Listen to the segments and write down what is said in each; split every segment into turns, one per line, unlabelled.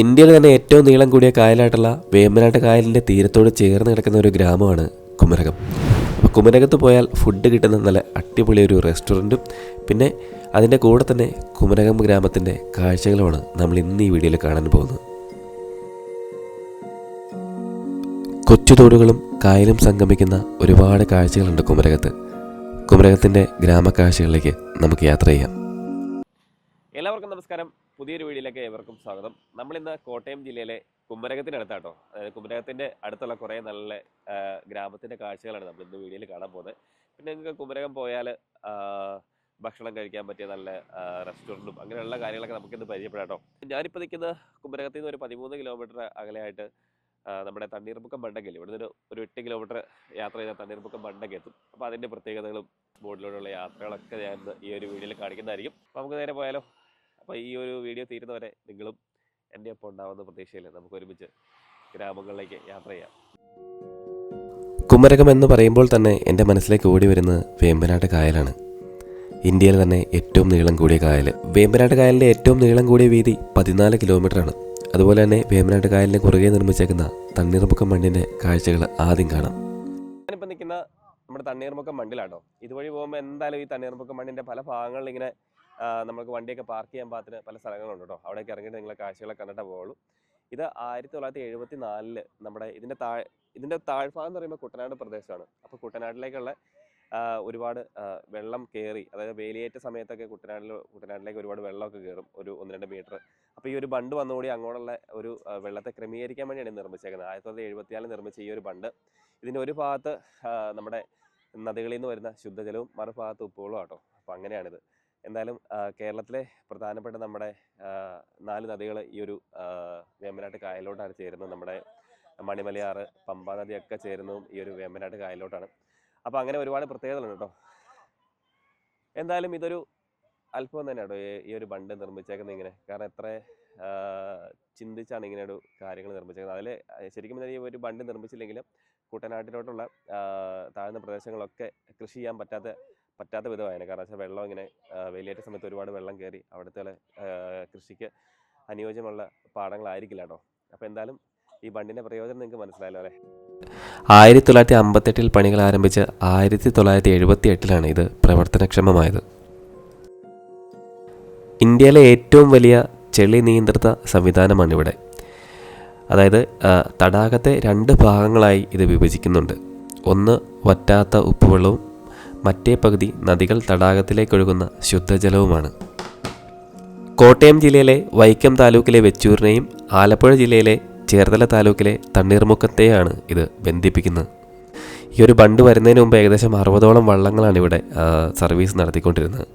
ഇന്ത്യയിലെ തന്നെ ഏറ്റവും നീളം കൂടിയ കായലായിട്ടുള്ള വേമ്പനാട്ട് കായലിൻ്റെ തീരത്തോട് ചേർന്ന് കിടക്കുന്ന ഒരു ഗ്രാമമാണ് കുമരകം. അപ്പോൾ കുമരകത്ത് പോയാൽ ഫുഡ് കിട്ടുന്ന നല്ല അടിപൊളി ഒരു റെസ്റ്റോറൻറ്റും പിന്നെ അതിൻ്റെ കൂടെ തന്നെ കുമരകം ഗ്രാമത്തിൻ്റെ കാഴ്ചകളുമാണ് നമ്മൾ ഇന്ന് ഈ വീഡിയോയിൽ കാണാൻ പോകുന്നത്. കൊച്ചുതോടുകളും കായലും സംഗമിക്കുന്ന ഒരുപാട് കാഴ്ചകളുണ്ട് കുമരകത്ത്. കുമരകത്തിൻ്റെ ഗ്രാമക്കാഴ്ചകളിലേക്ക് നമുക്ക് യാത്ര ചെയ്യാം.
എല്ലാവർക്കും നമസ്കാരം. പുതിയൊരു വീഡിയോയിലേക്ക് ഏവർക്കും സ്വാഗതം. നമ്മളിന്ന് കോട്ടയം ജില്ലയിലെ കുമരകത്തിനടുത്താട്ടോ. അതായത് കുമരകത്തിൻ്റെ അടുത്തുള്ള കുറേ നല്ല ഗ്രാമത്തിൻ്റെ കാഴ്ചകളാണ് നമ്മൾ ഇന്ന് വീഡിയോയിൽ കാണാൻ പോകുന്നത്. പിന്നെ നിങ്ങൾക്ക് കുമരകം പോയാൽ ഭക്ഷണം കഴിക്കാൻ പറ്റിയ നല്ല റെസ്റ്റോറൻറ്റും അങ്ങനെയുള്ള കാര്യങ്ങളൊക്കെ നമുക്കിന്ന് പരിചയപ്പെടാട്ടോ. ഞാനിപ്പോൾ നിൽക്കുന്ന കുമരകത്തിൽ നിന്ന് ഒരു 13 കിലോമീറ്റർ അകലെയായിട്ട് നമ്മുടെ തണ്ണീർമുക്കം ബണ്ടയ്ക്ക് ഇവിടുന്ന് ഒരു 8 കിലോമീറ്റർ യാത്ര ചെയ്താൽ തണ്ണീർമുക്കം ബണ്ടയ്ക്ക് എത്തും. അപ്പോൾ അതിൻ്റെ പ്രത്യേകതകളും ബോട്ടിലൂടെയുള്ള യാത്രകളൊക്കെ ഞാൻ ഈ ഒരു വീഡിയോയിൽ കാണിക്കുന്നതായിരിക്കും. അപ്പോൾ നമുക്ക് നേരെ പോയാലോ. അപ്പോൾ ഈ ഒരു വീഡിയോ തീരുന്നവരെ നിങ്ങളും എൻ്റെ ഒപ്പം ഉണ്ടാവുന്ന പ്രതീക്ഷയിൽ നമുക്ക് ഒരുമിച്ച് ഗ്രാമങ്ങളിലേക്ക് യാത്ര ചെയ്യാം.
കുമരകം എന്ന് പറയുമ്പോൾ തന്നെ എൻ്റെ മനസ്സിലേക്ക് ഓടി വരുന്നത് വേമ്പനാട്ട് കായലാണ്. ഇന്ത്യയിൽ തന്നെ ഏറ്റവും നീളം കൂടിയ കായൽ. വേമ്പനാട്ട് കായലിൻ്റെ ഏറ്റവും നീളം കൂടിയ വീതി 14 കിലോമീറ്ററാണ്. അതുപോലെ തന്നെ വേമ്പനാട്ട് കായലിന് കുറുകെ നിർമ്മിച്ചേക്കുന്ന തണ്ണീർമുക്കം മണ്ണിൻ്റെ കാഴ്ചകൾ ആദ്യം കാണാം.
ഞാനിപ്പോൾ നിൽക്കുന്ന നമ്മുടെ തണ്ണീർമുക്കം മണ്ണിലാട്ടോ. ഇതുവഴി പോകുമ്പോൾ എന്തായാലും ഈ തണ്ണീർമുക്കം മണ്ണിൻ്റെ പല ഭാഗങ്ങളിൽ ഇങ്ങനെ നമുക്ക് വണ്ടിയൊക്കെ പാർക്ക് ചെയ്യാൻ പാകത്തിന് പല സ്ഥലങ്ങളുണ്ട് കേട്ടോ. അവിടേക്ക് ഇറങ്ങിയിട്ട് നിങ്ങളെ കാഴ്ചകളെ കണ്ടിട്ടേ പോകുള്ളൂ. ഇത് 1974 നമ്മുടെ ഇതിൻ്റെ താഴ്ഭാഗം എന്ന് പറയുമ്പോൾ കുട്ടനാട് പ്രദേശമാണ്. അപ്പോൾ ഒരുപാട് വെള്ളം കയറി, അതായത് വേലിയേറ്റ സമയത്തൊക്കെ കുട്ടനാട്ടിലേക്ക് ഒരുപാട് വെള്ളമൊക്കെ കയറും, ഒരു 1-2 മീറ്റർ. അപ്പോൾ ഈ ഒരു ബണ്ട് വന്നുകൂടി അങ്ങോട്ടുള്ള ഒരു വെള്ളത്തെ ക്രമീകരിക്കാൻ വേണ്ടിയാണ് നിർമ്മിച്ചേക്കുന്നത്. 1974 നിർമ്മിച്ച ഈ ഒരു ബണ്ട്, ഇതിൻ്റെ ഒരു ഭാഗത്ത് നമ്മുടെ നദികളിൽ നിന്ന് വരുന്ന ശുദ്ധജലവും മറുഭാഗത്ത് ഉപ്പുവെള്ളവും ആട്ടോ. അപ്പോൾ അങ്ങനെയാണിത്. എന്തായാലും കേരളത്തിലെ പ്രധാനപ്പെട്ട നമ്മുടെ 4 നദികൾ ഈ ഒരു വേമ്പനാട്ട് കായലിലോട്ടാണ് ചേരുന്നത്. നമ്മുടെ മണിമലയാറ്, പമ്പാ നദിയൊക്കെ ചേരുന്നതും ഈ ഒരു വേമ്പനാട്ട് കായലിലോട്ടാണ്. അപ്പോൾ അങ്ങനെ ഒരുപാട് പ്രത്യേകതകളുണ്ട് കേട്ടോ. എന്തായാലും ഇതൊരു അത്ഭുതം തന്നെയാട്ടോ ഈ ഒരു ബണ്ട് നിർമ്മിച്ചേക്കുന്നത് ഇങ്ങനെ. കാരണം എത്ര ചിന്തിച്ചാണ് ഇങ്ങനെ ഒരു കാര്യങ്ങൾ നിർമ്മിച്ചേക്കുന്നത്. അതിൽ ശരിക്കും ഈ ഒരു ബണ്ട് നിർമ്മിച്ചില്ലെങ്കിലും കുട്ടനാട്ടിലോട്ടുള്ള താഴ്ന്ന പ്രദേശങ്ങളൊക്കെ കൃഷി ചെയ്യാൻ പറ്റാത്ത വിധമായിരുന്നു. കാരണം വെച്ചാൽ വെള്ളം ഇങ്ങനെ വേലിയേറ്റ സമയത്ത് ഒരുപാട് വെള്ളം കയറി അവിടുത്തെ കൃഷിക്ക് അനുയോജ്യമുള്ള പാടങ്ങളായിരിക്കില്ല കേട്ടോ. അപ്പോൾ എന്തായാലും ഈ ബണ്ടിൻ്റെ പ്രയോജനം നിങ്ങൾക്ക് മനസ്സിലായല്ലോ അല്ലേ.
1958 പണികൾ ആരംഭിച്ച് 1978 ഇത് പ്രവർത്തനക്ഷമമായത്. ഇന്ത്യയിലെ ഏറ്റവും വലിയ ചെളി നിയന്ത്രിത സംവിധാനമാണ് ഇവിടെ. അതായത് തടാകത്തെ 2 ഭാഗങ്ങളായി ഇത് വിഭജിക്കുന്നുണ്ട്. ഒന്ന് വറ്റാത്ത ഉപ്പുവെള്ളവും മറ്റേ പകുതി നദികൾ തടാകത്തിലേക്കൊഴുകുന്ന ശുദ്ധജലവുമാണ്. കോട്ടയം ജില്ലയിലെ വൈക്കം താലൂക്കിലെ വെച്ചൂരിനെയും ആലപ്പുഴ ജില്ലയിലെ ചേർത്തല താലൂക്കിലെ തണ്ണീർമുക്കത്തെയാണ് ഇത് ബന്ധിപ്പിക്കുന്നത്. ഈ ഒരു ബണ്ട് വരുന്നതിന് മുമ്പ് ഏകദേശം 60ഓളം വള്ളങ്ങളാണ് ഇവിടെ സർവീസ് നടത്തിക്കൊണ്ടിരുന്നത്.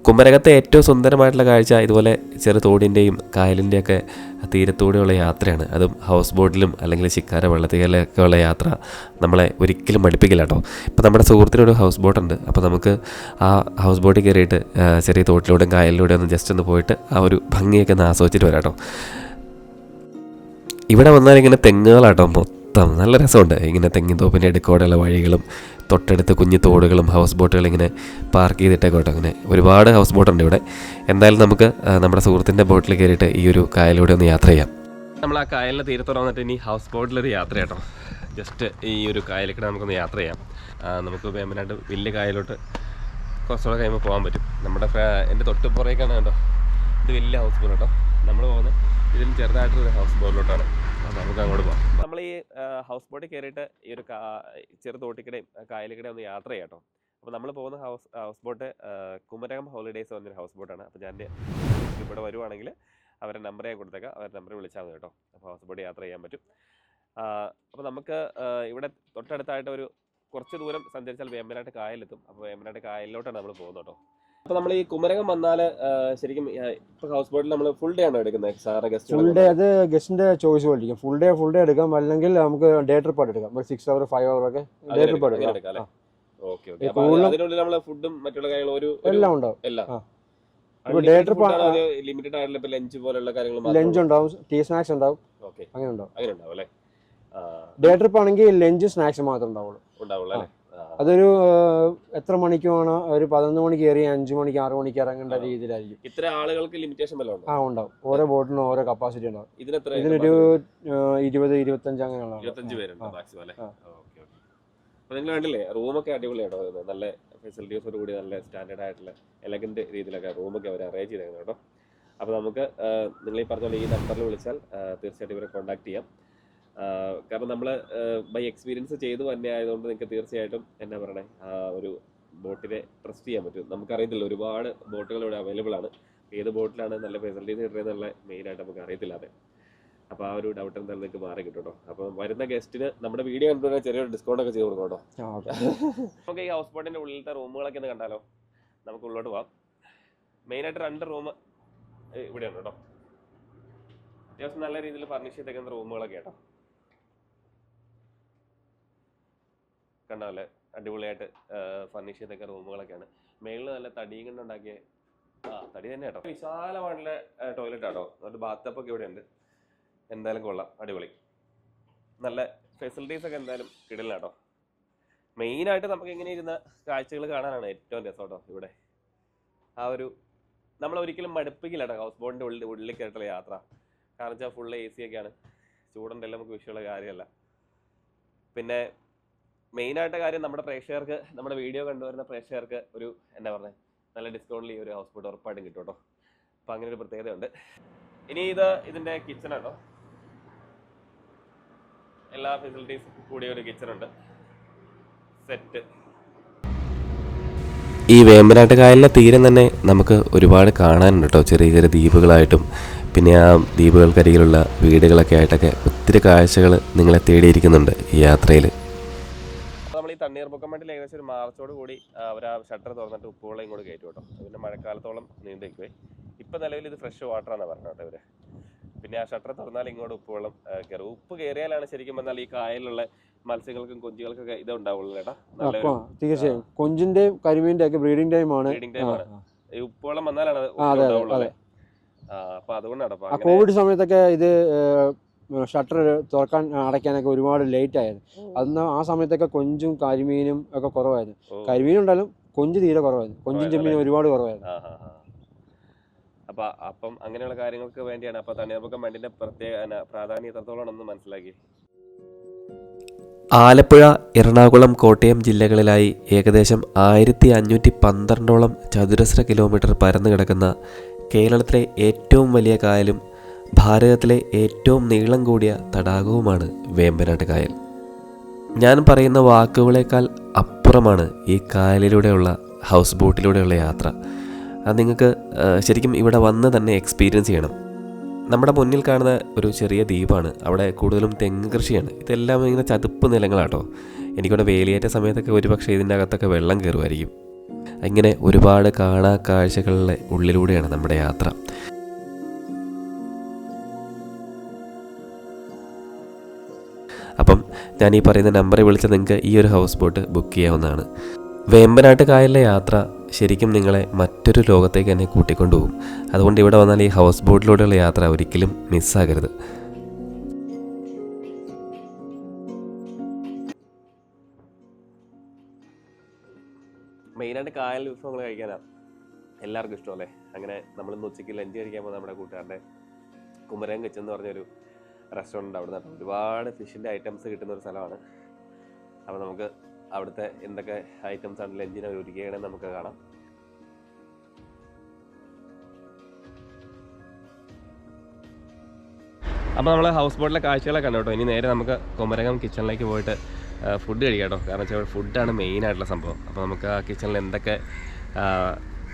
കുമരകത്തെ ഏറ്റവും സുന്ദരമായിട്ടുള്ള കാഴ്ച ഇതുപോലെ ചെറു തോടിൻ്റെയും കായലിൻ്റെയൊക്കെ തീരത്തൂടെയുള്ള യാത്രയാണ്. അതും ഹൗസ് ബോട്ടിലും അല്ലെങ്കിൽ ശിക്കാര വെള്ളത്തിലൊക്കെ ഉള്ള യാത്ര നമ്മളെ ഒരിക്കലും മടുപ്പിക്കില്ല കേട്ടോ. ഇപ്പോൾ നമ്മുടെ സുഹൃത്തിനൊരു ഹൗസ് ബോട്ടുണ്ട്. അപ്പോൾ നമുക്ക് ആ ഹൗസ് ബോട്ടിൽ കയറിയിട്ട് ചെറിയ തോട്ടിലൂടെയും കായലിലൂടെ ഒന്ന് ജസ്റ്റ് ഒന്ന് പോയിട്ട് ആ ഒരു ഭംഗിയൊക്കെ ഒന്ന് ആസ്വദിച്ചിട്ട് വരാം കേട്ടോ. ഇവിടെ വന്നാൽ ഇങ്ങനെ തെങ്ങുകളാട്ടോ മൊത്തം. നല്ല രസമുണ്ട്. ഇങ്ങനെ തെങ്ങിൻ തോപ്പിൻ്റെ അടുക്കോടെയുള്ള വഴികളും തൊട്ടടുത്ത് കുഞ്ഞു തോടുകളും ഹൗസ് ബോട്ടുകൾ ഇങ്ങനെ പാർക്ക് ചെയ്തിട്ടേക്കോട്ടെ. അങ്ങനെ ഒരുപാട് ഹൗസ് ബോട്ടുണ്ട് ഇവിടെ. എന്തായാലും നമുക്ക് നമ്മുടെ സുഹൃത്തിൻ്റെ ബോട്ടിൽ കയറിയിട്ട് ഈ ഒരു കായലിലൂടെ ഒന്ന് യാത്ര ചെയ്യാം.
നമ്മൾ ആ കായലിൻ്റെ തീരത്തോടെ വന്നിട്ട് ഇനി ഹൗസ് ബോട്ടിലൊരു യാത്ര കേട്ടോ. ജസ്റ്റ് ഈ ഒരു കായലിലേക്ക് നമുക്കൊന്ന് യാത്ര ചെയ്യാം. നമുക്ക് വേമ്പനാട്ട് വലിയ കായലോട്ട് കുറച്ചുകൂടെ കഴിയുമ്പോൾ പോകാൻ പറ്റും. എൻ്റെ തൊട്ട് പുറകേക്കാണ് കേട്ടോ. ഇത് വലിയ ഹൗസ് ബോട്ട് കേട്ടോ. നമ്മൾ പോകുന്നത് ഇതിന് ചെറുതായിട്ടൊരു ഹൗസ് ബോട്ടിലോട്ടാണ്. അപ്പോൾ നമുക്ക് അങ്ങോട്ട് പോകാം. നമ്മൾ ഈ ഹൗസ് ബോട്ടിൽ കയറിയിട്ട് ഈ ഒരു ചെറു തോട്ടിക്കടയും കായലിക്കടയും ഒന്ന് യാത്ര ചെയ്യാം കേട്ടോ. അപ്പോൾ നമ്മൾ പോകുന്ന ഹൗസ് ബോട്ട് കുമരകം ഹോളിഡേയ്സ് പറഞ്ഞൊരു ഹൗസ് ബോട്ടാണ്. അപ്പോൾ ഞാൻ ഇവിടെ വരുവാണെങ്കിൽ അവരുടെ നമ്പർ ഞാൻ കൊടുത്തേക്കാം. അവരുടെ നമ്പർ വിളിച്ചാൽ മതി കേട്ടോ. അപ്പോൾ ഹൗസ് ബോട്ട് യാത്ര ചെയ്യാൻ പറ്റും. അപ്പോൾ നമുക്ക് ഇവിടെ തൊട്ടടുത്തായിട്ട് ഒരു കുറച്ച് ദൂരം സഞ്ചരിച്ചാൽ വേമ്പനാട്ട് കായലെത്തും. അപ്പോൾ വേമ്പനാട്ട് കായലിലോട്ടാണ് നമ്മൾ പോകുന്നത് കേട്ടോ. അപ്പോൾ നമ്മൾ ഈ കുമരകം വന്നാൽ ശരിക്കും ഇപ്പോൾ ഹൗസ് ബോട്ടിൽ നമ്മൾ ഫുൾ ഡേ ആണോ എടുക്കുന്നത് സാറ്?
ഫുൾ ഡേ അത് ഗസ്റ്റിന്റെ ചോയ്സ് പോലിരിക്കും. ഫുൾ ഡേ എടുക്കാം, അല്ലെങ്കിൽ നമുക്ക് ഡേ ട്രിപ്പ് എടുക്കാം. 6 hour 5 hour ഒക്കെ ഡേ ട്രിപ്പ് എടുക്കാം.
Okay okay. അതിനുള്ളിൽ നമ്മൾ ഫുഡും മറ്റുള്ള കാര്യങ്ങളും
എല്ലാം ഉണ്ടാവും.
ഡേ ട്രിപ്പ് ലിമിറ്റഡ് ആയിട്ടുള്ള ഇപ്പോൾ ലഞ്ച് പോലുള്ള കാര്യങ്ങൾ,
ലഞ്ച് ഉണ്ടാവും, ടീ സ്നാക്സ് ഉണ്ടാവും.
ഓക്കെ,
അങ്ങനെ ഉണ്ടാവും
അല്ലേ?
ഡേ ട്രിപ്പ് ആണെങ്കിൽ ലഞ്ച് സ്നാക്സ് മാത്രമേ ഉണ്ടാവുള്ളൂ
അല്ലേ?
അതൊരു എത്ര മണിക്കുമാണ് ഒരു 11 മണിക്ക് കയറി 5 മണിക്ക് 6 മണിക്ക് ഇറങ്ങേണ്ട രീതിയിലായിരിക്കും.
ഇത്ര ആളുകൾക്ക് ലിമിറ്റേഷൻ വല്ലതും ഉണ്ടോ?
ഉണ്ടാവും. ഓരോ ബോട്ടിനും ഓരോ കപ്പാസിറ്റി ഉണ്ടാവും. ഇതിനൊരു 20-25 അങ്ങനെയുള്ള
25 പേരുണ്ട് മാക്സിമം അല്ലേ? ഓക്കെ. അപ്പോൾ നിങ്ങൾ കണ്ടില്ലേ, റൂമൊക്കെ അടിപൊളിയാട്ടോ. നല്ല ഫെസിലിറ്റീസോട് കൂടി നല്ല സ്റ്റാൻഡേർഡ് ആയിട്ടുള്ള എലഗന്റ് രീതിയിലൊക്കെ റൂമൊക്കെ അവർ അറേഞ്ച് ചെയ്തേക്കണം കേട്ടോ. അപ്പോൾ നമുക്ക് നിങ്ങൾ ഈ പറഞ്ഞ പോലെ ഈ നമ്പറിൽ വിളിച്ചാൽ തീർച്ചയായിട്ടും ഇവരെ കോൺടാക്ട് ചെയ്യാം. കാരണം നമ്മൾ ബൈ എക്സ്പീരിയൻസ് ചെയ്തു തന്നെ ആയതുകൊണ്ട് നിങ്ങൾക്ക് തീർച്ചയായിട്ടും എന്നാ പറയണേ, ഒരു ബോട്ടിനെ ട്രസ്റ്റ് ചെയ്യാൻ പറ്റും. നമുക്കറിയത്തില്ല, ഒരുപാട് ബോട്ടുകൾ ഇവിടെ അവൈലബിൾ ആണ്. ഏത് ബോട്ടിലാണ് നല്ല ഫെസിലിറ്റീസ് കിട്ടുന്നതെന്നുള്ള മെയിനായിട്ട് നമുക്ക് അറിയത്തില്ലാതെ. അപ്പോൾ ആ ഒരു ഡൗട്ട് എന്തായാലും നിങ്ങൾക്ക് മാറി കിട്ടും കേട്ടോ. അപ്പോൾ വരുന്ന ഗസ്റ്റിന് നമ്മുടെ വീഡിയോ കണ്ടുവരാൻ ചെറിയൊരു ഡിസ്കൗണ്ട് ഒക്കെ ചെയ്ത് കൊടുക്കും കേട്ടോ. നമുക്ക് ഈ ഹൗസ് ബോട്ടിൻ്റെ ഉള്ളിലത്തെ റൂമുകളൊക്കെ ഒന്ന് കണ്ടാലോ? നമുക്ക് ഉള്ളോട്ട് പോവാം. മെയിനായിട്ട് 2 റൂം ഇവിടെയാണ് കേട്ടോ. അത്യാവശ്യം നല്ല രീതിയിൽ ഫർണിഷ് ചെയ്തേക്കുന്ന റൂമുകളൊക്കെ കേട്ടോ. കണ്ടാവല്ലേ, അടിപൊളിയായിട്ട് ഫർണിഷ് ചെയ്തൊക്കെ റൂമുകളൊക്കെയാണ്. മേളിൽ നല്ല തടിയും കൊണ്ടുണ്ടാക്കിയ തടി തന്നെ കേട്ടോ. വിശാലമായിട്ടുള്ള ടോയ്ലറ്റ് ആട്ടോ. ഒരു ബാത്തപ്പ് ഒക്കെ ഇവിടെ ഉണ്ട്. എന്തായാലും കൊള്ളാം, അടിപൊളി. നല്ല ഫെസിലിറ്റീസ് ഒക്കെ എന്തായാലും കിടിലൻ കേട്ടോ. മെയിനായിട്ട് നമുക്ക് ഇങ്ങനെ ഇരുന്ന കാഴ്ചകൾ കാണാനാണ് ഏറ്റവും രസം കേട്ടോ. ഇവിടെ ആ ഒരു നമ്മളൊരിക്കലും മടുപ്പിക്കില്ല കേട്ടോ ഹൗസ് ബോട്ടിൻ്റെ ഉള്ളിൽ കയറിയിട്ടുള്ള യാത്ര. കാരണം വെച്ചാൽ ഫുള്ള് AC ഒക്കെയാണ്. ചൂടുണ്ടെല്ലാം നമുക്ക് വിഷയമുള്ള കാര്യമല്ല. പിന്നെ മെയിനായിട്ട് കാര്യം, നമ്മുടെ പ്രേക്ഷകർക്ക്, നമ്മുടെ വീഡിയോ കണ്ടുവരുന്ന പ്രേക്ഷകർക്ക് ഒരു എന്താ പറയുക, നല്ല ഡിസ്കൗണ്ടിൽ ഈ ഒരു ഹൗസ് ബോട്ട് ഉറപ്പായിട്ടും കിട്ടും കേട്ടോ. അപ്പം അങ്ങനെ ഒരു പ്രത്യേകതയുണ്ട്. ഇനി ഇതിൻ്റെ കിച്ചൺ കേട്ടോ. എല്ലാ ഫെസിലിറ്റീസും കൂടിയ ഒരു കിച്ചണുണ്ട്, സെറ്റ്.
ഈ വേമ്പനാട്ട് കായലിലെ തീരം തന്നെ നമുക്ക് ഒരുപാട് കാണാനുണ്ട് കേട്ടോ. ചെറിയ ചെറിയ ദ്വീപുകളായിട്ടും പിന്നെ ആ ദ്വീപുകൾക്കരികിലുള്ള വീടുകളൊക്കെ ആയിട്ടൊക്കെ ഒത്തിരി കാഴ്ചകൾ നിങ്ങളെ തേടിയിരിക്കുന്നുണ്ട് ഈ യാത്രയിൽ.
നമ്മൾ ഈ തണ്ണീർമുക്കം മണ്ടിൽ ഏകദേശം ഒരു മാർച്ചോട് കൂടി അവർ ആ ഷട്ടർ തുറന്നിട്ട് ഉപ്പുവെള്ളം ഇങ്ങോട്ട് കയറ്റും കേട്ടോ. പിന്നെ മഴക്കാലത്തോളം നീണ്ടു നിൽക്കുവേ. ഇപ്പം നിലവിൽ ഇത് ഫ്രഷ് വാട്ടറാണെന്ന് പറഞ്ഞത് കേട്ടോ ഇവർ. പിന്നെ ആ ഷട്ടർ തുറന്നാൽ ഇങ്ങോട്ട് ഉപ്പുവെള്ളം കയറും. ഉപ്പ് കയറിയാലാണ് ശരിക്കും പറഞ്ഞാൽ ഈ കായലിലുള്ള മത്സ്യങ്ങൾക്കും കൊഞ്ചുകൾക്കൊക്കെ ഇത് ഉണ്ടാവുള്ളൂ ചേട്ടാ.
തീർച്ചയായും കൊഞ്ചിന്റെ കരിമീന്റെ ഒക്കെ ബ്രീഡിംഗ് ടൈമാണ്.
ഈ ഉപ്പുവെള്ളം വന്നാലാണ് ഉണ്ടാവുള്ളൂ. അപ്പൊ അതുകൊണ്ടാണ്
കോവിഡ് സമയത്തൊക്കെ ഇത് ഷട്ടർ തുറക്കാൻ അടയ്ക്കാനൊക്കെ ഒരുപാട് ലേറ്റ് ആയിരുന്നു. അന്ന് ആ സമയത്തൊക്കെ കൊഞ്ചും കരിമീനും ഒക്കെ കുറവായിരുന്നു. കരിമീൻ ഉണ്ടായാലും കൊഞ്ച് തീരെ കുറവായിരുന്നു. കൊഞ്ചും ചെമ്മീനും ഒരുപാട് കുറവായിരുന്നു.
അപ്പം അങ്ങനെയുള്ള കാര്യങ്ങൾക്ക് വേണ്ടിയാണ്. അപ്പൊ തണ്ണീർമുക്കം മണ്ടിന്റെ പ്രത്യേക പ്രാധാന്യം എത്രത്തോളം ഒന്ന് മനസ്സിലാക്കി.
ആലപ്പുഴ, എറണാകുളം, കോട്ടയം ജില്ലകളിലായി ഏകദേശം 1512 ചതുരശ്ര കിലോമീറ്റർ പരന്നു കിടക്കുന്ന കേരളത്തിലെ ഏറ്റവും വലിയ കായലും ഭാരതത്തിലെ ഏറ്റവും നീളം കൂടിയ തടാകവുമാണ് വേമ്പനാട്ട് കായൽ. ഞാൻ പറയുന്ന വാക്കുകളേക്കാൾ അപ്പുറമാണ് ഈ കായലിലൂടെയുള്ള ഹൗസ് ബോട്ടിലൂടെയുള്ള യാത്ര. അത് നിങ്ങൾക്ക് ശരിക്കും ഇവിടെ വന്ന് തന്നെ എക്സ്പീരിയൻസ് ചെയ്യണം. നമ്മുടെ മുന്നിൽ കാണുന്ന ഒരു ചെറിയ ദ്വീപാണ്. അവിടെ കൂടുതലും തെങ്ങ് കൃഷിയാണ്. ഇതെല്ലാം ഇങ്ങനെ ചതുപ്പ് നിലങ്ങളാട്ടോ. എനിക്കിവിടെ വേലിയേറ്റ സമയത്തൊക്കെ ഒരുപക്ഷെ ഇതിൻ്റെ അകത്തൊക്കെ വെള്ളം കയറുമായിരിക്കും. ഇങ്ങനെ ഒരുപാട് കാണാ കാഴ്ചകളുടെ ഉള്ളിലൂടെയാണ് നമ്മുടെ യാത്ര. അപ്പം ഞാൻ ഈ പറയുന്ന നമ്പറിൽ വിളിച്ച് നിങ്ങൾക്ക് ഈ ഒരു ഹൗസ് ബോട്ട് ബുക്ക് ചെയ്യാവുന്നതാണ്. വേമ്പനാട്ട് കായലിലെ യാത്ര ശരിക്കും നിങ്ങളെ മറ്റൊരു ലോകത്തേക്ക് തന്നെ കൂട്ടിക്കൊണ്ടുപോകും. അതുകൊണ്ട് ഇവിടെ വന്നാൽ ഈ ഹൗസ് ബോട്ടിലൂടെയുള്ള യാത്ര ഒരിക്കലും മിസ്സാകരുത്.
മെയിനായിട്ട് കായൽ വിഭവങ്ങൾ കഴിക്കാനാണ് എല്ലാവർക്കും ഇഷ്ടമല്ലേ. അങ്ങനെ നമ്മളിന്ന് ഉച്ചയ്ക്ക് ലഞ്ച് കഴിക്കാൻ പോകുന്ന നമ്മുടെ കൂട്ടുകാരുടെ കുമരകം കിച്ചൻ എന്ന് പറഞ്ഞൊരു റെസ്റ്റോറൻറ്റ് അവിടെ നിന്ന് ഒരുപാട് ഫിഷിൻ്റെ ഐറ്റംസ് കിട്ടുന്ന ഒരു സ്ഥലമാണ്. അപ്പോൾ നമുക്ക് അവിടുത്തെ എന്തൊക്കെ ഐറ്റംസ് ആണ് ലഞ്ചിനെ ഒരുക്കുകയാണെന്ന് നമുക്ക് കാണാം. അപ്പോൾ നമ്മൾ ഹൗസ് ബോട്ടിലെ കാഴ്ചകളൊക്കെ കണ്ടു കേട്ടോ. ഇനി നേരെ നമുക്ക് കുമരകം കിച്ചണിലേക്ക് പോയിട്ട് ഫുഡ് കഴിക്കാം കേട്ടോ. കാരണം വെച്ചാൽ ഫുഡാണ് മെയിനായിട്ടുള്ള സംഭവം. അപ്പോൾ നമുക്ക് ആ കിച്ചണിൽ എന്തൊക്കെ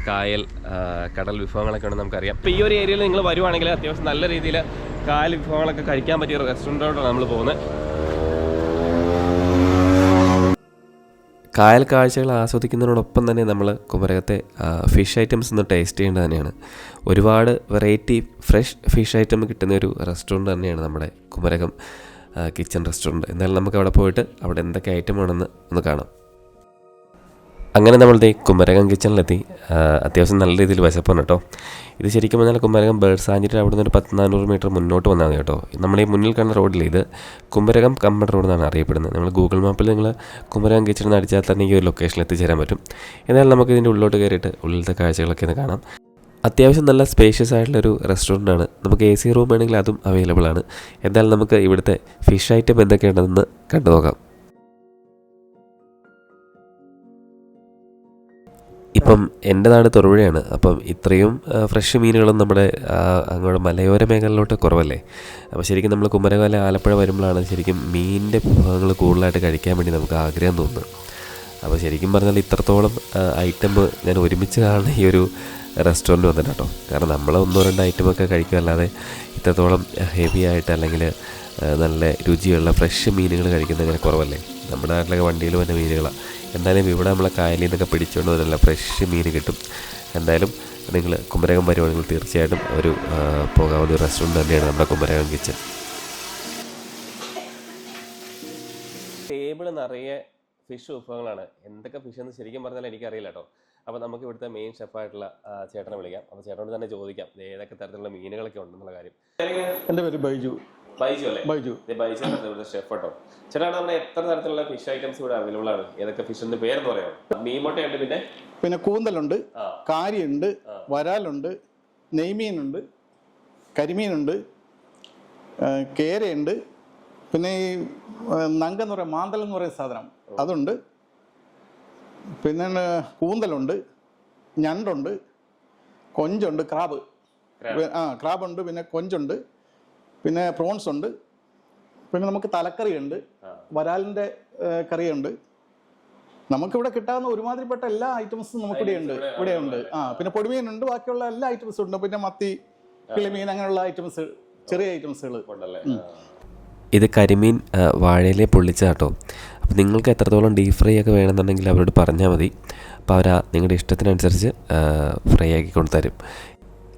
കായൽ കടൽ വിഭവങ്ങളൊക്കെ ഉണ്ടെന്ന് നമുക്കറിയാം. അപ്പോൾ ഈ ഒരു ഏരിയയിൽ നിങ്ങൾ വരുവാണെങ്കിൽ അത്യാവശ്യം നല്ല രീതിയിൽ കായൽ വിഭവങ്ങളൊക്കെ കഴിക്കാൻ പറ്റിയ റെസ്റ്റോറൻറ്റിലോട്ടാണ് നമ്മൾ പോകുന്നത്.
കായൽ കാഴ്ചകൾ ആസ്വദിക്കുന്നതിനോടൊപ്പം തന്നെ നമ്മൾ കുമരകത്തെ ഫിഷ് ഐറ്റംസ് ഒന്ന് ടേസ്റ്റ് ചെയ്യേണ്ടത് തന്നെയാണ്. ഒരുപാട് വെറൈറ്റി ഫ്രഷ് ഫിഷ് ഐറ്റം കിട്ടുന്ന ഒരു റെസ്റ്റോറൻറ്റ് തന്നെയാണ് നമ്മുടെ കുമരകം കിച്ചൺ റെസ്റ്റോറൻറ്റ്. എന്നാലും നമുക്ക് അവിടെ പോയിട്ട് അവിടെ എന്തൊക്കെ ഐറ്റം ആണെന്ന് ഒന്ന് കാണാം. അങ്ങനെ നമ്മളുടെ കുമരകം കിച്ചണിലെത്തി. അത്യാവശ്യം നല്ല രീതിയിൽ വിശപ്പാണ് കേട്ടോ. ഇത് ശരിക്കും പറഞ്ഞാൽ കുമരകം ബേർഡ് സാഞ്ചുറി അവിടെ നിന്ന് ഒരു 400 മീറ്റർ മുന്നോട്ട് വന്നാൽ മതി കേട്ടോ. നമ്മൾ ഈ മുന്നിൽ കാണുന്ന റോഡിൽ ഇത് കുമരകം കമ്മട് റോഡ് എന്നാണ് അറിയപ്പെടുന്നത്. നിങ്ങൾ ഗൂഗിൾ മാപ്പിൽ നിങ്ങൾ കുമരകം കിച്ചൺ എന്ന് അടിച്ചാൽ തന്നെ ഈ ഒരു ലൊക്കേഷനിൽ എത്തിച്ചേരാൻ പറ്റും. എന്നാലും നമുക്ക് ഇതിൻ്റെ ഉള്ളിലോട്ട് കയറിയിട്ട് ഉള്ളിലത്തെ കാഴ്ചകളൊക്കെ ഒന്ന് കാണാം. അത്യാവശ്യം നല്ല സ്പേഷ്യസ് ആയിട്ടുള്ളൊരു റെസ്റ്റോറൻ്റാണ്. നമുക്ക് AC റൂം വേണമെങ്കിൽ അതും അവൈലബിൾ ആണ്. എന്തായാലും നമുക്ക് ഇവിടുത്തെ ഫിഷ് ഐറ്റം എന്തൊക്കെയുണ്ടെന്ന് കണ്ടു നോക്കാം. ഇപ്പം എൻ്റെ നാട് തൊടുപുഴയാണ്. അപ്പം ഇത്രയും ഫ്രഷ് മീനുകളും നമ്മുടെ അങ്ങോട്ട് മലയോര മേഖലയിലോട്ട് കുറവല്ലേ. അപ്പോൾ ശരിക്കും നമ്മൾ കുമരകം അല്ലെ ആലപ്പുഴ വരുമ്പോഴാണ് ശരിക്കും മീനിൻ്റെ വിഭവങ്ങൾ കൂടുതലായിട്ട് കഴിക്കാൻ വേണ്ടി നമുക്ക് ആഗ്രഹം തോന്നുന്നത്. അപ്പോൾ ശരിക്കും പറഞ്ഞാൽ ഇത്രത്തോളം ഐറ്റം ഞാൻ ഒരുമിച്ച് കാണുന്ന ഈ ഒരു റെസ്റ്റോറൻറ്റ് വന്നിട്ട് കേട്ടോ. കാരണം നമ്മൾ 1-2 ഐറ്റമൊക്കെ കഴിക്കുമല്ലാതെ ഇത്രത്തോളം ഹെവി ആയിട്ട് അല്ലെങ്കിൽ നല്ല രുചിയുള്ള ഫ്രഷ് മീനുകൾ കഴിക്കുന്നത് അങ്ങനെ കുറവല്ലേ. നമ്മുടെ നാട്ടിലൊക്കെ വണ്ടിയിൽ വന്ന മീനുകളാണ്. എന്തായാലും ഇവിടെ നമ്മളെ കായലിൽ നിന്നൊക്കെ പിടിച്ചുകൊണ്ട് നല്ല ഫ്രഷ് മീൻ കിട്ടും. എന്തായാലും നിങ്ങൾ കുമരകം വരുവാണെങ്കിൽ തീർച്ചയായിട്ടും ഒരു പോകാവുന്ന ഒരു റെസ്റ്റോറൻറ്റ് തന്നെയാണ് നമ്മുടെ കുമരകം കിച്ചൺ.
ടേബിൾ നിറയെ ഫിഷ് വിഭവങ്ങളാണ്. എന്തൊക്കെ ഫിഷ് എന്ന് ശരിക്കും പറഞ്ഞാൽ എനിക്കറിയില്ല കേട്ടോ. അപ്പോൾ നമുക്ക് ഇവിടുത്തെ മെയിൻ ഷെഫായിട്ടുള്ള ചേട്ടനെ വിളിക്കാം. അപ്പോൾ ചേട്ടനോട് തന്നെ ചോദിക്കാം ഏതൊക്കെ തരത്തിലുള്ള മീനുകളൊക്കെ ഉണ്ടെന്നുള്ള കാര്യം.
എൻ്റെ പേര് ബൈജു.
ബൈജു അല്ലേ?
ബൈജു
ഇവിടുത്തെ ഷെഫ് കേട്ടോ. ചേട്ടാ നമ്മുടെ എത്ര തരത്തിലുള്ള ഫിഷ് ഐറ്റംസ് ഇവിടെ അവൈലബിൾ ആണ്? ഏതൊക്കെ ഫിഷിന്റെ പേരെന്ന് പറയാം? മീൻമുട്ടയുണ്ട്, പിന്നെ
കൂന്തലുണ്ട്, കാരിയുണ്ട്, വരാലുണ്ട്, നെയ്മീനുണ്ട്, കരിമീനുണ്ട്, കേരയുണ്ട്, പിന്നെ ഈ നങ്കെന്ന് പറയുക മാന്തൽ എന്ന് പറയുന്ന സാധനം അതുണ്ട്, പിന്നെ കൂന്തലുണ്ട്, ഞണ്ടുണ്ട്, കൊഞ്ചുണ്ട്, ക്രാബുണ്ട്, പിന്നെ കൊഞ്ചുണ്ട്, പിന്നെ പ്രോൺസ് ഉണ്ട്, പിന്നെ നമുക്ക് തലക്കറിയുണ്ട്, വരാലിൻ്റെ കറിയുണ്ട്. നമുക്കിവിടെ കിട്ടാവുന്ന ഒരുമാതിരിപ്പെട്ട എല്ലാ ഐറ്റംസും നമുക്കിവിടെയുണ്ട്. പിന്നെ പൊടിമീനുണ്ട്, ബാക്കിയുള്ള എല്ലാ ഐറ്റംസും ഉണ്ട്. പിന്നെ മത്തി, കിളിമീൻ, അങ്ങനെയുള്ള ഐറ്റംസ്, ചെറിയ ഐറ്റംസുകൾ ഉണ്ടല്ലേ.
ഇത് കരിമീൻ വാഴയിലെ പൊള്ളിച്ച കേട്ടോ. അപ്പോൾ നിങ്ങൾക്ക് എത്രത്തോളം ഡീപ് ഫ്രൈ ഒക്കെ വേണമെന്നുണ്ടെങ്കിൽ അവരോട് പറഞ്ഞാൽ മതി. അപ്പോൾ അവർ നിങ്ങളുടെ ഇഷ്ടത്തിനനുസരിച്ച് ഫ്രൈ ആക്കി കൊണ്ടുതരും.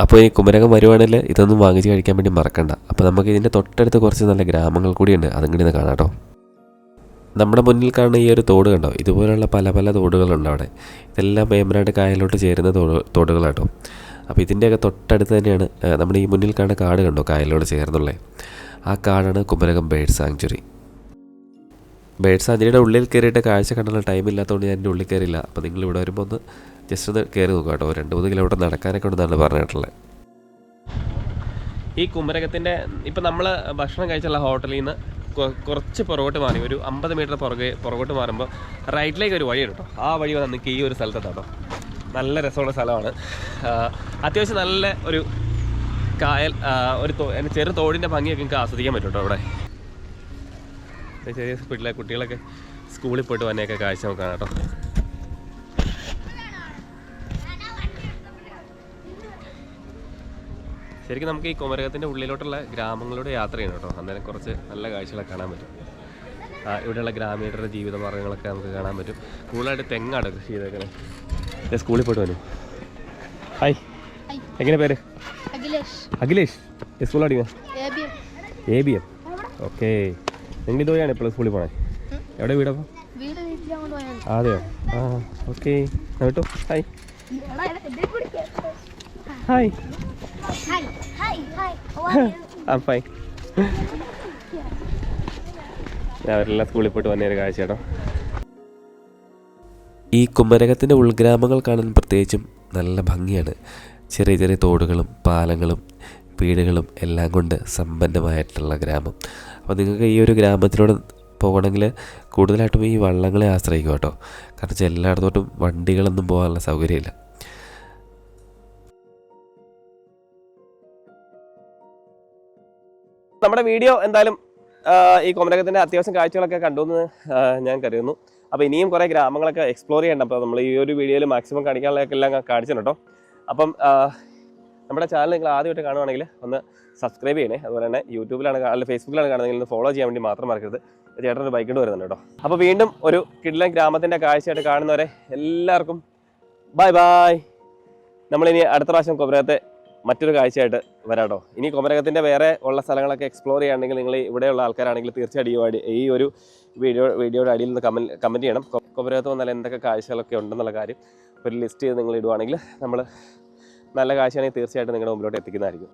അപ്പോൾ ഈ കുമരകം വരുവാണെങ്കിൽ ഇതൊന്നും വാങ്ങിച്ച് കഴിക്കാൻ വേണ്ടി മറക്കണ്ട. അപ്പോൾ നമുക്ക് ഇതിൻ്റെ തൊട്ടടുത്ത് കുറച്ച് നല്ല ഗ്രാമങ്ങൾ കൂടിയുണ്ട്, അതും കൂടി ഒന്ന് കാണാം കേട്ടോ. നമ്മുടെ മുന്നിൽ കാണുന്ന ഈ ഒരു തോട് കണ്ടോ, ഇതുപോലുള്ള പല പല തോടുകളുണ്ട് അവിടെ. ഇതെല്ലാം വേമ്പനാട് കായലിലോട്ട് ചേരുന്ന തോടുകളാട്ടോ. അപ്പോൾ ഇതിൻ്റെയൊക്കെ തൊട്ടടുത്ത് തന്നെയാണ് നമ്മുടെ ഈ മുന്നിൽ കാണുന്ന കാട് കണ്ടോ, കായലിലോട് ചേർന്നുള്ളത്. ആ കാടാണ് കുമരകം ബേർഡ് സാങ്ച്വറി. ബേർഡ് സാങ്ച്വറിയുടെ ഉള്ളിൽ കയറിയിട്ട് കാഴ്ച കണ്ടുള്ള ടൈം ഇല്ലാത്തതുകൊണ്ട് ഞാൻ എൻ്റെ ഉള്ളിൽ കയറിയില്ല. അപ്പോൾ നിങ്ങൾ ഇവിടെ വരുമ്പോൾ ഒന്ന് ജസ്റ്റ് ഒന്ന് കയറി നോക്കുക കേട്ടോ. 2-3 കിലോമീറ്റർ നടക്കാനൊക്കെ ഉണ്ടെന്നാണ് പറഞ്ഞിട്ടുള്ളത്.
ഈ കുമരകത്തിൻ്റെ ഇപ്പം നമ്മൾ ഭക്ഷണം കഴിച്ചുള്ള ഹോട്ടലിൽ നിന്ന് കുറച്ച് പുറകോട്ട് മാറി ഒരു 50 മീറ്റർ പുറകോട്ട് മാറുമ്പോൾ റൈറ്റിലേക്ക് ഒരു വഴിയുണ്ട് കേട്ടോ. ആ വഴി വന്ന് നിൽക്കുക ഈ ഒരു സ്ഥലത്താട്ടോ. നല്ല രസമുള്ള സ്ഥലമാണ്. അത്യാവശ്യം നല്ല ഒരു കായൽ, ഒരു ചെറു തോടിൻ്റെ ഭംഗിയൊക്കെ നിങ്ങൾക്ക് ആസ്വദിക്കാൻ പറ്റും കേട്ടോ. അവിടെ ചെറിയ സ്പീഡിലെ കുട്ടികളൊക്കെ സ്കൂളിൽ പോയിട്ട് വന്നെയൊക്കെ കാഴ്ച നോക്കാം കേട്ടോ. ശരിക്കും നമുക്ക് ഈ കുമരകത്തിൻ്റെ ഉള്ളിലോട്ടുള്ള ഗ്രാമങ്ങളുടെ യാത്ര ചെയ്യണം കേട്ടോ. അന്നേരം കുറച്ച് നല്ല കാഴ്ചകളൊക്കെ കാണാൻ പറ്റും. ഇവിടെയുള്ള ഗ്രാമീണരുടെ ജീവിത മാർഗ്ഗങ്ങളൊക്കെ നമുക്ക് കാണാൻ പറ്റും. കൂടുതലായിട്ട് തെങ്ങാണ് കൃഷി ചെയ്തേക്കുന്നത്. സ്കൂളിൽ പോയിട്ട് വരും. ഹായ്, എങ്ങനെ പേര്? അഖിലേഷ്. സ്കൂൾ പഠിക്കുന്നത് ABM. ഓക്കെ. നിങ്ങൾ ഇതുവഴിയാണ് ഇപ്പോൾ സ്കൂളിൽ പോണേ? എവിടെ വീടപ്പോൾ? അതെയോ? ഓക്കെ. കേട്ടോ. Hi hi. ഫൈൻ. അവരെല്ലാം സ്കൂളിൽ പോയിട്ട് വന്നൊരു കാഴ്ച കേട്ടോ.
ഈ കുമരകത്തിൻ്റെ ഉൾഗ്രാമങ്ങൾ കാണാൻ പ്രത്യേകിച്ചും നല്ല ഭംഗിയാണ്. ചെറിയ ചെറിയ തോടുകളും പാലങ്ങളും വീടുകളും എല്ലാം കൊണ്ട് സമ്പന്നമായിട്ടുള്ള ഗ്രാമം. അപ്പോൾ നിങ്ങൾക്ക് ഈ ഒരു ഗ്രാമത്തിലൂടെ പോകണമെങ്കിൽ കൂടുതലായിട്ടും ഈ വള്ളങ്ങളെ ആശ്രയിക്കും കേട്ടോ. കാരണം വെച്ചാൽ എല്ലായിടത്തോട്ടും വണ്ടികളൊന്നും പോകാനുള്ള സൗകര്യമില്ല.
നമ്മുടെ വീഡിയോ എന്തായാലും ഈ കുമരകത്തിൻ്റെ അത്യാവശ്യം കാഴ്ചകളൊക്കെ കണ്ടു എന്ന് ഞാൻ കരുതുന്നു. അപ്പോൾ ഇനിയും കുറേ ഗ്രാമങ്ങളൊക്കെ എക്സ്പ്ലോർ ചെയ്യേണ്ട. അപ്പോൾ നമ്മൾ ഈ ഒരു വീഡിയോയിൽ മാക്സിമം കാണിക്കാനുള്ളതൊക്കെ എല്ലാം കാണിച്ചു കേട്ടോ. അപ്പം നമ്മുടെ ചാനൽ നിങ്ങൾ ആദ്യമായിട്ട് കാണുവാണെങ്കിൽ ഒന്ന് സബ്സ്ക്രൈബ് ചെയ്യണേ. അതുപോലെ തന്നെ യൂട്യൂബിലാണ് അല്ലെങ്കിൽ ഫേസ്ബുക്കിലാണ് കാണുന്നതെങ്കിൽ ഒന്ന് ഫോളോ ചെയ്യാൻ വേണ്ടി മാത്രം മറക്കരുത്. ചേട്ടനൊരു ബൈക്കിട്ട് വരുന്നുണ്ട് കേട്ടോ. അപ്പോൾ വീണ്ടും ഒരു കിടിലൻ ഗ്രാമത്തിൻ്റെ കാഴ്ചയായിട്ട് കാണുന്നവരെ എല്ലാവർക്കും ബൈ ബൈ. നമ്മളിനി അടുത്ത പ്രാവശ്യം കുമരകത്തെ മറ്റൊരു കാഴ്ചയായിട്ട് വരാട്ടോ. ഇനി കുമരകത്തിൻ്റെ വേറെ ഉള്ള സ്ഥലങ്ങളൊക്കെ എക്സ്പ്ലോർ ചെയ്യുകയാണെങ്കിൽ നിങ്ങൾ ഇവിടെയുള്ള ആൾക്കാരാണെങ്കിൽ തീർച്ചയായിട്ടും ഈ ഒരു വീഡിയോയുടെ അടിയിൽ നിന്ന് കമൻറ്റ് ചെയ്യണം. കുമരകത്ത് വന്നാൽ എന്തൊക്കെ കാഴ്ചകളൊക്കെ ഉണ്ടെന്നുള്ള കാര്യം ഒരു ലിസ്റ്റ് ചെയ്ത് നിങ്ങൾ ഇടുവാണെങ്കിൽ നമ്മൾ നല്ല കാഴ്ചയാണെങ്കിൽ തീർച്ചയായിട്ടും നിങ്ങളുടെ മുമ്പിലോട്ട് എത്തിക്കുന്നതായിരിക്കും.